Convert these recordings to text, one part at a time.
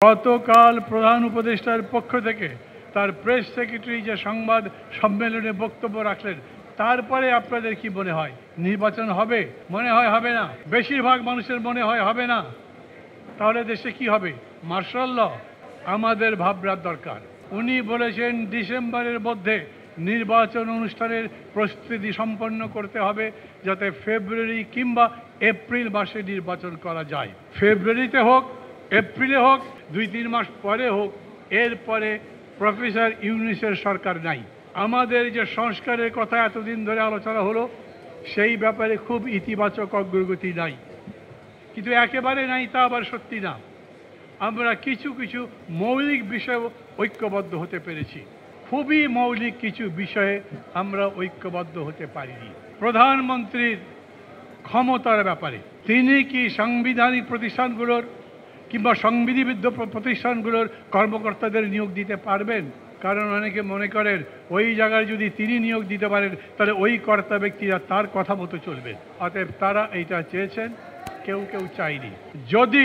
গতকাল প্রধান উপদেষ্টার পক্ষ থেকে তার প্রেস সেক্রেটারি যে সংবাদ সম্মেলনে বক্তব্য রাখলেন, তারপরে আপনাদের কি মনে হয় নির্বাচন হবে? মনে হয় হবে না। বেশিরভাগ মানুষের মনে হয় হবে না। তাহলে দেশে কি হবে? Martial law. আমাদের ভাবনার দরকার। উনি বলেছেন ডিসেম্বরের মধ্যে নির্বাচন অনুষ্ঠানের প্রস্তুতি সম্পন্ন করতে হবে, যাতে ফেব্রুয়ারি কিংবা এপ্রিল মাসে নির্বাচন করা যায়। ফেব্রুয়ারিতে হোক, এপ্রিলে হোক, 2-3 মাস পরে হোক, এরপরে প্রফেসর ইউনূসের সরকার নাই। আমাদের যে সংস্কারের কথা এতদিন ধরে আলোচনা হলো, সেই ব্যাপারে খুব ইতিবাচক অগ্রগতি নাই। কিন্তু একেবারে নাই তা আবার সত্যি না। আমরা কিছু কিছু মৌলিক বিষয়ে ঐক্যবদ্ধ হতে পেরেছি। খুবই মৌলিক কিছু বিষয়ে আমরা ঐক্যবদ্ধ হতে পারিনি। প্রধানমন্ত্রীর ক্ষমতার ব্যাপারে তিনি কি সাংবিধানিক প্রতিষ্ঠানগুলোর কিংবা সংবিধিবদ্ধ প্রতিষ্ঠানগুলোর কর্মকর্তাদের নিয়োগ দিতে পারবেন? কারণ অনেকে মনে করেন ওই জায়গায় যদি তিনি নিয়োগ দিতে পারেন, তাহলে ওই কর্তা ব্যক্তিরা তার কথা মতো চলবে। অতএব তারা এইটা চেয়েছেন, কেউ কেউ চায়নি। যদি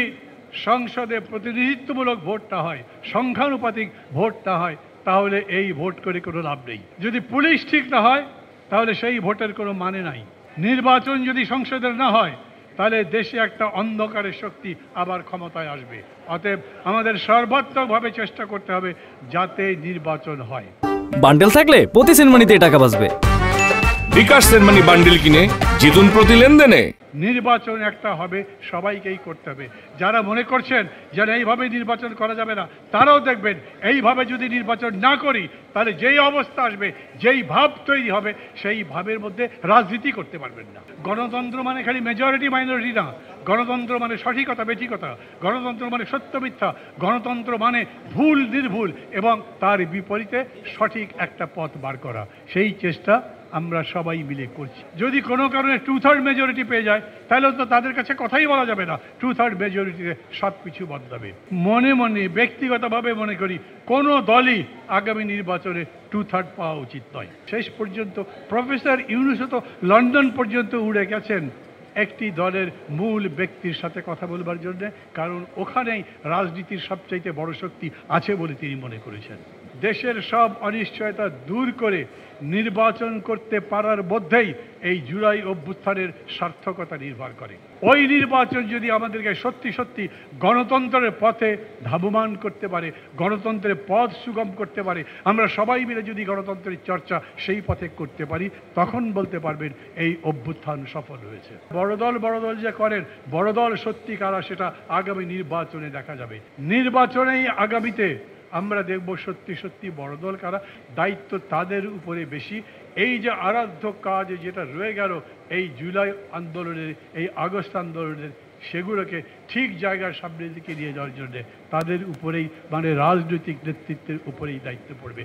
সংসদে প্রতিনিধিত্বমূলক ভোটটা হয়, সংখ্যানুপাতিক ভোটটা হয়, তাহলে এই ভোট করে কোনো লাভ নেই। যদি পুলিশ ঠিক না হয়, তাহলে সেই ভোটের কোনো মানে নাই। নির্বাচন যদি সংসদের না হয়, তাহলে দেশে একটা অন্ধকারের শক্তি আবার ক্ষমতায় আসবে। অতএব আমাদের সর্বাত্মকভাবে চেষ্টা করতে হবে যাতে নির্বাচন হয়। বান্ডেল থাকলে প্রতি সেনমানিতে টাকা বাঁচবে। বিকাশ সেনমানি বান্ডেল কিনে জিতুন প্রতি লেনদেনে। নির্বাচন একটা হবে, সবাইকেই করতে হবে। যারা মনে করছেন যে এইভাবে নির্বাচন করা যাবে না, তারাও দেখবেন এইভাবে যদি নির্বাচন না করি, তাহলে যেই অবস্থা আসবে, যেই ভাব তৈরি হবে, সেই ভাবের মধ্যে রাজনীতি করতে পারবেন না। গণতন্ত্র মানে খালি মেজরিটি মাইনরিটি না। গণতন্ত্র মানে সঠিকতা বেঠিকতা, গণতন্ত্র মানে সত্য মিথ্যা, গণতন্ত্র মানে ভুল নির্ভুল এবং তার বিপরীতে সঠিক একটা পথ বার করা। সেই চেষ্টা আমরা সবাই মিলে করছি। যদি কোনো কারণে 2/3 মেজরিটি পেয়ে যায়, তাহলে তো তাদের কাছে কথাই বলা যাবে না। 2/3 মেজরিটিতে সব কিছু বদলাবে। মনে মনে ব্যক্তিগতভাবে মনে করি কোনো দলই আগামী নির্বাচনে 2/3 পাওয়া উচিত নয়। শেষ পর্যন্ত প্রফেসর ইউনূসও তো লন্ডন পর্যন্ত উড়ে গেছেন একটি দলের মূল ব্যক্তির সাথে কথা বলবার জন্য, কারণ ওখানেই রাজনীতির সবচাইতে বড় শক্তি আছে বলে তিনি মনে করেছেন। দেশের সব অনিশ্চয়তা দূর করে নির্বাচন করতে পারার মধ্যেই এই জুলাই অভ্যুত্থানের সার্থকতা নির্ভর করে। ওই নির্বাচন যদি আমাদেরকে সত্যি সত্যি গণতন্ত্রের পথে ধাবমান করতে পারে, গণতন্ত্রের পথ সুগম করতে পারে, আমরা সবাই মিলে যদি গণতন্ত্রের চর্চা সেই পথে করতে পারি, তখন বলতে পারবেন এই অভ্যুত্থান সফল হয়েছে। বড় দল যে করেন, বড় দল সত্যি কারা সেটা আগামী নির্বাচনে দেখা যাবে। নির্বাচনেই আগামীতে আমরা দেখব সত্যি সত্যি বড় দল কারা। দায়িত্ব তাদের উপরে বেশি। এই যে আরাধ্য কাজ যেটা রয়ে গেল এই জুলাই আন্দোলনের, এই আগস্ট আন্দোলনের, সেগুলোকে ঠিক জায়গার সামনের দিকে নিয়ে যাওয়ার জন্যে তাদের উপরেই, মানে রাজনৈতিক নেতৃত্বের উপরেই দায়িত্ব পড়বে।